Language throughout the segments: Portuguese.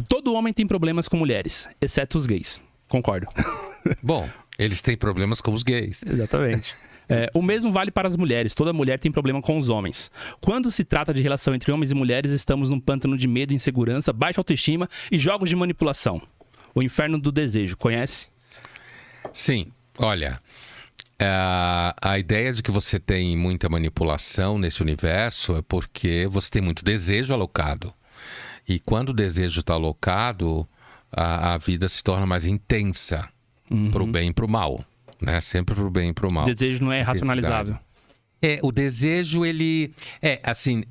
Todo homem tem problemas com mulheres, exceto os gays. Concordo. Bom, eles têm problemas com os gays. Exatamente. O mesmo vale para as mulheres. Toda mulher tem problema com os homens. Quando se trata de relação entre homens e mulheres, estamos num pântano de medo, insegurança, baixa autoestima e jogos de manipulação. O inferno do desejo. Conhece? Sim. Olha, a ideia de que você tem muita manipulação nesse universo é porque você tem muito desejo alocado. E quando o desejo está alocado, a vida se torna mais intensa, para o bem e para o mal. Né? Sempre pro bem e pro mal. O desejo não é racionalizável. O desejo, ele... assim,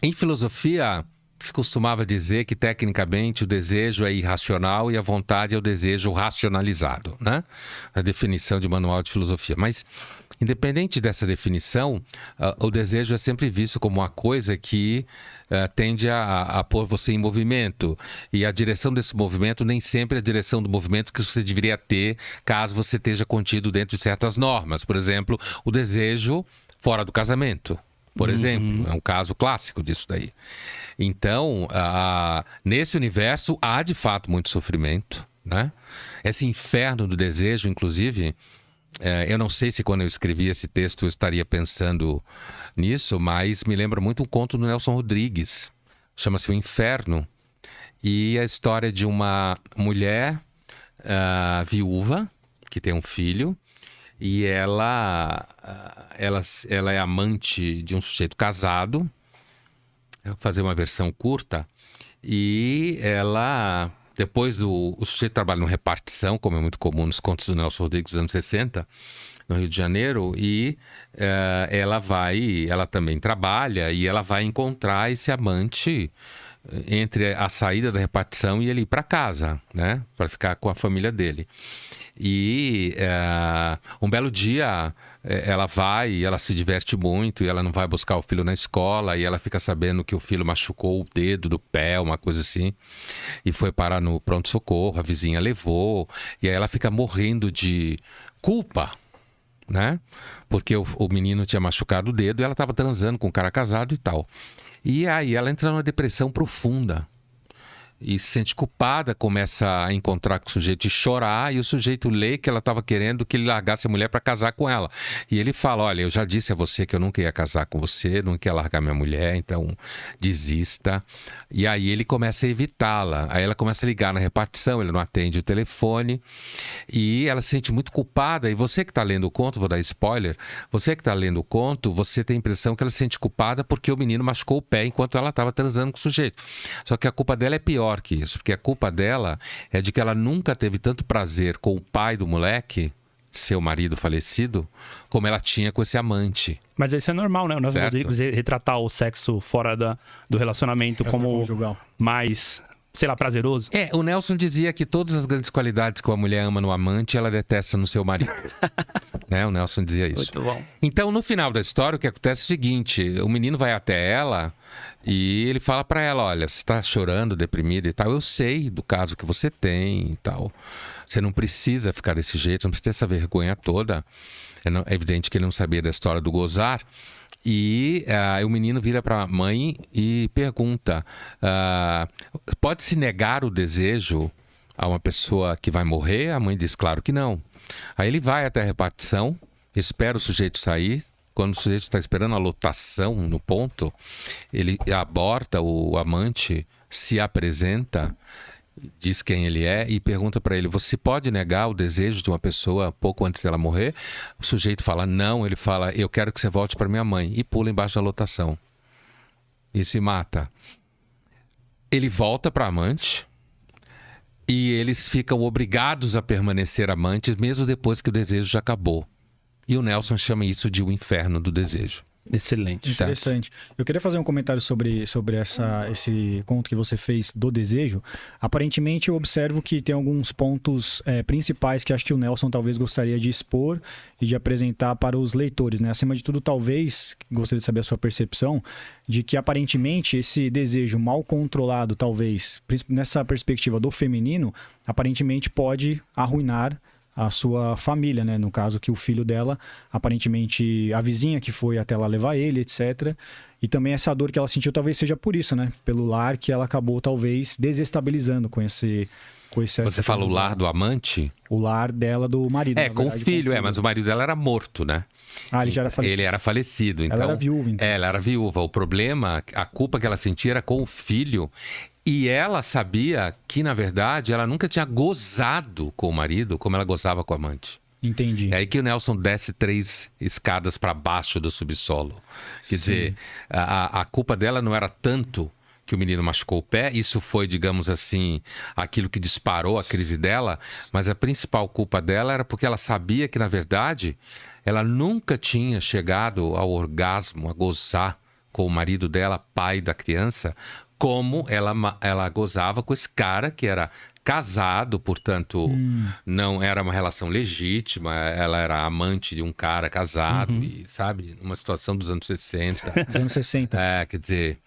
em filosofia, se costumava dizer que, tecnicamente, o desejo é irracional e a vontade é o desejo racionalizado, né? A definição de manual de filosofia. Mas, independente dessa definição, o desejo é sempre visto como uma coisa que tende a pôr você em movimento. E a direção desse movimento nem sempre é a direção do movimento que você deveria ter caso você esteja contido dentro de certas normas. Por exemplo, o desejo fora do casamento, por exemplo. É um caso clássico disso daí. Então, nesse universo há de fato muito sofrimento, né? Esse inferno do desejo, inclusive... eu não sei se quando eu escrevi esse texto eu estaria pensando nisso, mas me lembra muito um conto do Nelson Rodrigues. Chama-se O Inferno. E a história de uma mulher viúva que tem um filho e ela é amante de um sujeito casado. Eu vou fazer uma versão curta. E ela... Depois o sujeito trabalha numa repartição, como é muito comum nos contos do Nelson Rodrigues dos anos 60, no Rio de Janeiro, e ela também trabalha e ela vai encontrar esse amante entre a saída da repartição e ele ir para casa, né? Para ficar com a família dele. E um belo dia ela se diverte muito e ela não vai buscar o filho na escola e ela fica sabendo que o filho machucou o dedo do pé, uma coisa assim, e foi parar no pronto-socorro, a vizinha levou, e aí ela fica morrendo de culpa, né? Porque o menino tinha machucado o dedo e ela estava transando com um cara casado e tal. E aí ela entra numa depressão profunda. E se sente culpada, começa a encontrar com o sujeito e chorar, e o sujeito lê que ela estava querendo que ele largasse a mulher para casar com ela. E ele fala, olha, eu já disse a você que eu nunca ia casar com você, nunca ia largar minha mulher, então desista. E aí ele começa a evitá-la. Aí ela começa a ligar na repartição, ele não atende o telefone, e ela se sente muito culpada. E você que está lendo o conto, vou dar spoiler, você que está lendo o conto, você tem a impressão que ela se sente culpada porque o menino machucou o pé enquanto ela estava transando com o sujeito. Só que a culpa dela é pior que isso, porque a culpa dela é de que ela nunca teve tanto prazer com o pai do moleque, seu marido falecido, como ela tinha com esse amante. Mas isso é normal, né? O Nelson Rodrigues retratar o sexo fora do relacionamento como mais, sei lá, prazeroso. O Nelson dizia que todas as grandes qualidades que uma mulher ama no amante, ela detesta no seu marido. Né? O Nelson dizia isso. Muito bom. Então, no final da história, o que acontece é o seguinte, o menino vai até ela e ele fala pra ela, olha, você tá chorando, deprimida e tal, eu sei do caso que você tem e tal. Você não precisa ficar desse jeito, não precisa ter essa vergonha toda. É evidente que ele não sabia da história do gozar. E o menino vira para a mãe e pergunta, pode-se negar o desejo a uma pessoa que vai morrer? A mãe diz, claro que não. Aí ele vai até a repartição, espera o sujeito sair. Quando o sujeito está esperando a lotação no ponto, ele aborda o amante, se apresenta, diz quem ele é e pergunta para ele, você pode negar o desejo de uma pessoa pouco antes dela morrer? O sujeito fala, não. Ele fala, eu quero que você volte para minha mãe, e pula embaixo da lotação e se mata. Ele volta para a amante e eles ficam obrigados a permanecer amantes mesmo depois que o desejo já acabou. E o Nelson chama isso de o inferno do desejo. Excelente. Interessante. Eu queria fazer um comentário sobre esse conto que você fez do desejo. Aparentemente, eu observo que tem alguns pontos principais que acho que o Nelson talvez gostaria de expor e de apresentar para os leitores, né? Acima de tudo, talvez, gostaria de saber a sua percepção, de que aparentemente esse desejo mal controlado, talvez, nessa perspectiva do feminino, aparentemente pode arruinar a sua família, né? No caso que o filho dela, aparentemente a vizinha que foi até lá levar ele, etc. E também essa dor que ela sentiu talvez seja por isso, né? Pelo lar que ela acabou talvez desestabilizando com esse Você fala o lar do amante? O lar dela, do marido. É, com o filho, mas o marido dela era morto, né? Ah, ele já era falecido. Ele era falecido, então... Ela era viúva, então. Ela era viúva. O problema, a culpa que ela sentia era com o filho. E ela sabia que, na verdade, ela nunca tinha gozado com o marido como ela gozava com o amante. Entendi. É aí que o Nelson desce 3 escadas para baixo do subsolo. Quer dizer, a culpa dela não era tanto que o menino machucou o pé, isso foi, digamos assim, aquilo que disparou a crise dela, mas a principal culpa dela era porque ela sabia que, na verdade, ela nunca tinha chegado ao orgasmo, a gozar com o marido dela, pai da criança, como ela gozava com esse cara que era casado, portanto, não era uma relação legítima, ela era amante de um cara casado, e, sabe, numa situação dos anos 60. Dos anos 60. Quer dizer,